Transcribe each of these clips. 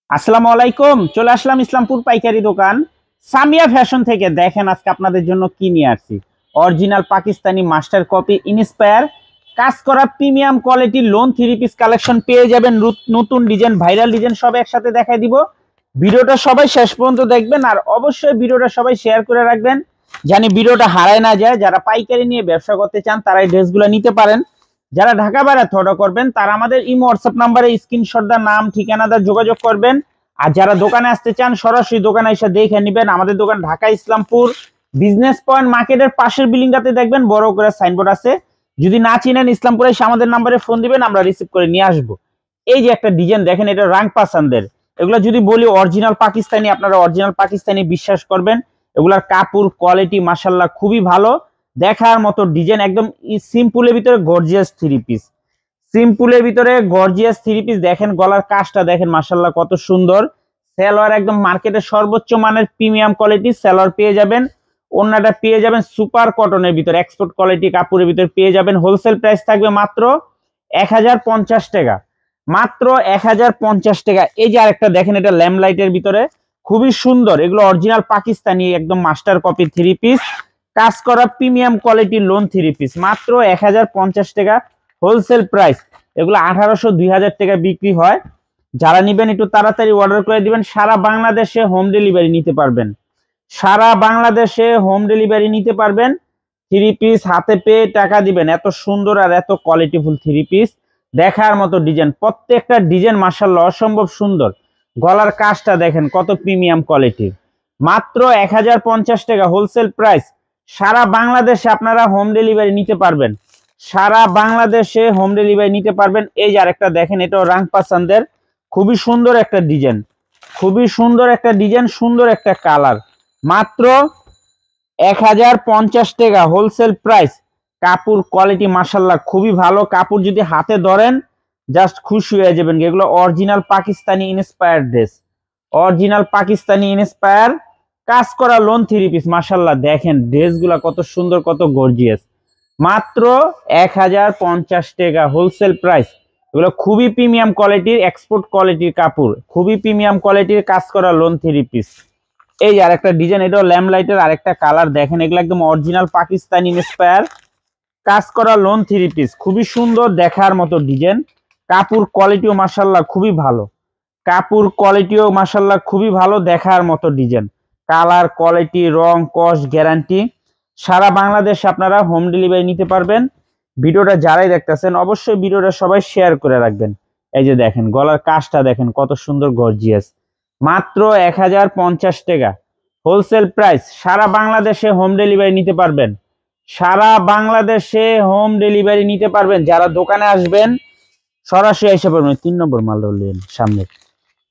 আসসালামু আলাইকুম। চলে আসলাম ইসলামপুর পাইকারি দোকান সামিয়া ফ্যাশন থেকে। দেখেন আজকে আপনাদের জন্য কি নিয়ে আসছি। Original Pakistani master copy inspire কাজ করা প্রিমিয়াম কোয়ালিটির লোন থ্রি পিস কালেকশন পেয়ে যাবেন। নতুন ডিজাইন, ভাইরাল ডিজাইন সব একসাথে দেখাই দিব। ভিডিওটা সবাই শেষ পর্যন্ত দেখবেন আর অবশ্যই ভিডিওটা সবাই শেয়ার করে রাখবেন, জানি ভিডিওটা হারায় না যায়। যারা পাইকারি নিয়ে ব্যবসা করতে চান তারা এই ড্রেসগুলো নিতে পারেন। যারা ঢাকা বাইরে অর্ডার করবেন তারা আমাদের ইমো হোয়াটসঅ্যাপ নাম্বারে স্ক্রিনশট দা নাম ঠিকানা দা যোগাযোগ করবেন। আর যারা দোকানে আসতে চান সরাসরি দোকানে এসে দেখে নেবেন। আমাদের দোকান ঢাকা ইসলামপুর বিজনেস পয়েন্ট মার্কেটের পাশের বিল্ডিংটাতে দেখবেন বড় করে সাইনবোর্ড আছে। যদি না চিনেন ইসলামপুরে এসে আমাদের নাম্বারে ফোন দিবেন, আমরা রিসিভ করে নিয়ে আসবো। এই যে একটা ডিজাইন দেখেন, এটা রাং পাসানদের। এগুলো যদি বলি অরিজিনাল পাকিস্তানি, আপনারা অরিজিনাল পাকিস্তানি বিশ্বাস করবেন। এগুলার কাপড় কোয়ালিটি মাশাআল্লাহ খুবই ভালো, দেখার মতো ডিজাইন। একদম সিম্পলের ভিতরে গর্জিয়াস থ্রি পিস, সিম্পলের ভিতরে গর্জিয়াস থ্রি পিস। দেখেন গলার কাজটা দেখেন মাশাআল্লাহ কত সুন্দর। সেলোয়ার একদম মার্কেটের সর্বোচ্চ মানের প্রিমিয়াম কোয়ালিটি সেলোয়ার পেয়ে যাবেন। ওন্নাটা পেয়ে যাবেন সুপার কটনের ভিতরে, এক্সপোর্ট কোয়ালিটি কাপড়ের ভিতরে পেয়ে যাবেন। হোলসেল প্রাইস থাকবে মাত্র 1050 টাকা, মাত্র 1050 টাকা। এই যে আরেকটা দেখেন, এটা ল্যাম্পলাইটের ভিতরে খুবই সুন্দর। এগুলো অরিজিনাল পাকিস্তানি একদম মাস্টার কপি থ্রি পিস, কাজ করা প্রিমিয়াম কোয়ালিটির লোন থ্রি পিস, মাত্র 1050 টাকা হোলসেল প্রাইস। এগুলো 1800-2000 টাকা বিক্রি হয়। যারা নিবেন একটু তাড়াতাড়ি অর্ডার করে দিবেন। সারা বাংলাদেশে হোম ডেলিভারি নিতে পারবেন, সারা বাংলাদেশে হোম ডেলিভারি নিতে পারবেন। থ্রি পিস হাতে পেয়ে টাকা দিবেন। এত সুন্দর আর এত কোয়ালিটিফুল থ্রি পিস, দেখার মতো ডিজাইন। প্রত্যেকটা ডিজাইন মাশাআল্লাহ অসম্ভব সুন্দর। গলার কাজটা দেখেন কত প্রিমিয়াম কোয়ালিটির, মাত্র 1050 টাকা হোলসেল প্রাইস। সারা বাংলাদেশে আপনারা হোম ডেলিভারি নিতে পারবেন, সারা বাংলাদেশে হোম ডেলিভারি নিতে পারবেন। এই যে আরেকটা দেখেন, এটাও রাং পাসানদের, খুবই সুন্দর একটা ডিজাইন, খুবই সুন্দর একটা ডিজাইন, সুন্দর একটা কালার, মাত্র 1050 টাকা হোলসেল প্রাইস। কাপড় কোয়ালিটি মাশাআল্লাহ খুবই ভালো। কাপড় যদি হাতে ধরেন জাস্ট খুশি হয়ে যাবেন। এগুলো original Pakistani inspire dress, original Pakistani inspire কাজ করা লোন থ্রি পিস। মাশাআল্লাহ দেখেন ড্রেসগুলা কত সুন্দর, কত গর্জিয়াস, মাত্র 1050 টাকা হোলসেল প্রাইস। এগুলো খুবই প্রিমিয়াম কোয়ালিটির, এক্সপোর্ট কোয়ালিটির কাপড়, খুবই প্রিমিয়াম কোয়ালিটির কাজ করা লোন থ্রি পিস। এই যে আরেকটা ডিজাইন, এটাও ল্যাম্পলাইটের আরেকটা কালার দেখেন। এগুলো একদম অরিজিনাল পাকিস্তানি ইন্সপায়ার কাজ করা লোন থ্রি পিস, খুবই সুন্দর, দেখার মতো ডিজাইন। কাপড় কোয়ালিটিও মাশাআল্লাহ খুবই ভালো, কাপড় কোয়ালিটিও মাশাআল্লাহ খুবই ভালো, দেখার মতো ডিজাইন। কালার কোয়ালিটি রং কস গ্যারান্টি। সারা বাংলাদেশে আপনারা হোম ডেলিভারি নিতে পারবেন। ভিডিওটা যারাই দেখতেছেন অবশ্যই ভিডিওটা সবাই শেয়ার করে রাখবেন। এই যে দেখেন গলার কাজটা দেখেন কত সুন্দর গর্জিয়াস, মাত্র 1050 টাকা হোলসেল প্রাইস। সারা বাংলাদেশে হোম ডেলিভারি নিতে পারবেন, সারা বাংলাদেশে হোম ডেলিভারি নিতে পারবেন। যারা দোকানে আসবেন সরাসরি এসে পারবেন। 3 নম্বর মাল হলেন সামনে।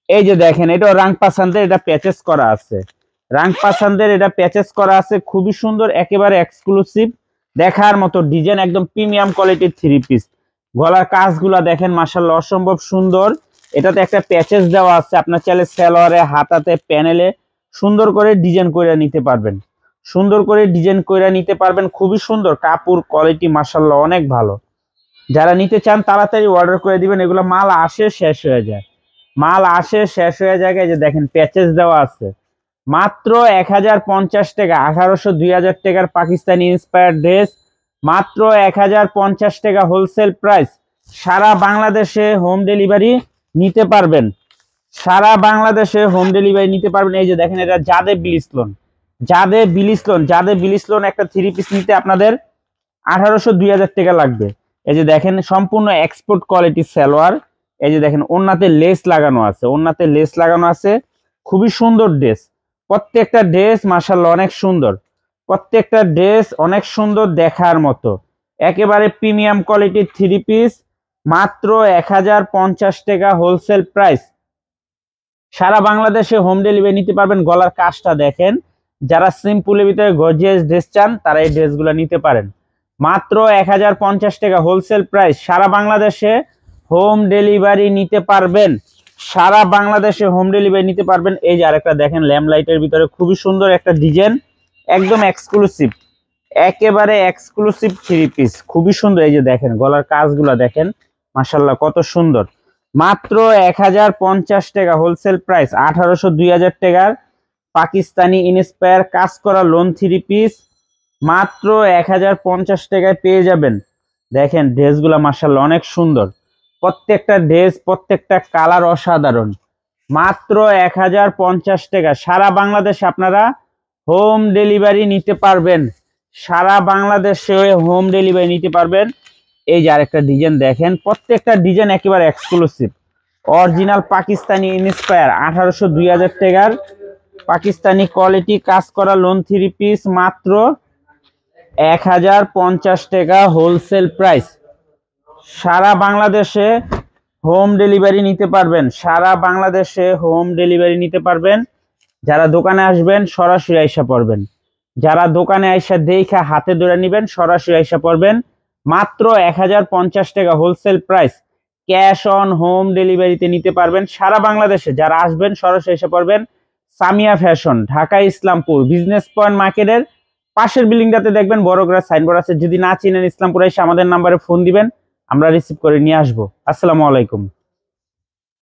এই যে দেখেন, এটা রাং পাসানদের, এটা প্যাচেস করা আছে। রাং পাসানদের এটা প্যাচেস করা আছে, খুবই সুন্দর, একেবারে এক্সক্লুসিভ, দেখার মতো ডিজাইন। একদম প্রিমিয়াম কোয়ালিটির থ্রি পিস। গলার কাজগুলা দেখেন মাশাআল্লাহ অসম্ভব সুন্দর। এটাতে একটা প্যাচেস দেওয়া আছে, আপনার চাইলে সালোয়ারে হাতাতে প্যানেলে সুন্দর করে ডিজাইন করে নিতে পারবেন, সুন্দর করে ডিজাইন করে নিতে পারবেন। খুবই সুন্দর কাপড় কোয়ালিটি মাশাআল্লাহ অনেক ভালো। যারা নিতে চান তাড়াতাড়ি অর্ডার করে দিবেন। এগুলো মাল আসে শেষ হয়ে যায়, মাল আসে শেষ হয়ে যায়। যে দেখেন প্যাচেস দেওয়া আছে, মাত্র 1050 টাকা। 1800-2000 টাকার পাকিস্তানি ইন্সপায়ার ড্রেস, মাত্র 1050 টাকা হোলসেল প্রাইস। সারা বাংলাদেশে হোম ডেলিভারি নিতে পারবেন, সারা বাংলাদেশে হোম ডেলিভারি নিতে পারবেন। এই যে দেখেন, এটা জাদে বিলিসলোন, জাদে বিলিসলোন, জাদে বিলিসলোন একটা থ্রি পিস নিতে আপনাদের 1800-2000 টাকা লাগবে। এই যে দেখেন সম্পূর্ণ এক্সপোর্ট কোয়ালিটি সালোয়ার। এই যে দেখেন ওন্নাতে লেস লাগানো আছে, ওন্নাতে লেস লাগানো আছে, খুবই সুন্দর ড্রেস। প্রত্যেকটা ড্রেস মাশাআল্লাহ অনেক সুন্দর, প্রত্যেকটা ড্রেস অনেক সুন্দর, দেখার মতো একেবারে প্রিমিয়াম কোয়ালিটির থ্রি পিস, মাত্র 1050 টাকা হোলসেল প্রাইস। সারা বাংলাদেশে হোম ডেলিভারি নিতে পারবেন। গলার কাজটা দেখেন, যারা সিম্পলের ভিতরে গর্জিয়াস ড্রেস চান তারা এই ড্রেসগুলো নিতে পারেন, মাত্র 1050 টাকা হোলসেল প্রাইস। সারা বাংলাদেশে হোম ডেলিভারি নিতে পারবেন, সারা বাংলাদেশে হোম ডেলিভারি নিতে পারবেন। এই যে আরেকটা দেখেন ল্যাম্পলাইটের ভিতরে খুবই সুন্দর একটা ডিজাইন, একদম এক্সক্লুসিভ, একেবারে এক্সক্লুসিভ থ্রি পিস, খুবই সুন্দর। এই যে দেখেন গলার কাজগুলো দেখেন মাশাআল্লাহ কত সুন্দর। মাত্র 1050 টাকা হোলসেল প্রাইস। 1800 2000 টাকার পাকিস্তানি ইনস্পায়ার কাজ করা লোন 3 পিস মাত্র 1050 টাকায় পেয়ে যাবেন। দেখেন ড্রেসগুলো মাশাআল্লাহ অনেক সুন্দর, প্রত্যেকটা ড্রেস প্রত্যেকটা কালার অসাধারণ। মাত্র 1050 টাকা। সারা বাংলাদেশে আপনারা হোম ডেলিভারি নিতে পারবেন, সারা বাংলাদেশে হোম ডেলিভারি নিতে পারবেন। এই যে আরেকটা ডিজাইন দেখেন, প্রত্যেকটা ডিজাইন একেবারে এক্সক্লুসিভ অরিজিনাল পাকিস্তানি ইনস্পায়ার। 1800 2000 টাকার পাকিস্তানি কোয়ালিটি কাজ করা লোন 3 পিস মাত্র 1050 টাকা হোলসেল প্রাইস। সারা বাংলাদেশে হোম ডেলিভারি নিতে পারবেন, সারা বাংলাদেশে হোম ডেলিভারি নিতে পারবেন। যারা দোকানে আসবেন সরাসরি আইসা পড়বেন, যারা দোকানে আইসা দেখা হাতে ধরে নেবেন সরাসরি আইসা পড়বেন। মাত্র 1050 টাকা wholesale price. Cash on home ডেলিভারিতে নিতে পারবেন সারা বাংলাদেশে। যারা আসবেন সরাসরি এসে পড়বেন। Samia fashion, Dhaka Islampur business point মার্কেটের পাশের বিল্ডিংটাতে দেখবেন বড় করে সাইনবোর্ড আছে। যদি না চিনেন ইসলামপুর এসে আমাদের নাম্বারে ফোন দিবেন, আমরা রিসিভ করে নিয়ে আসবো। আসসালামু আলাইকুম।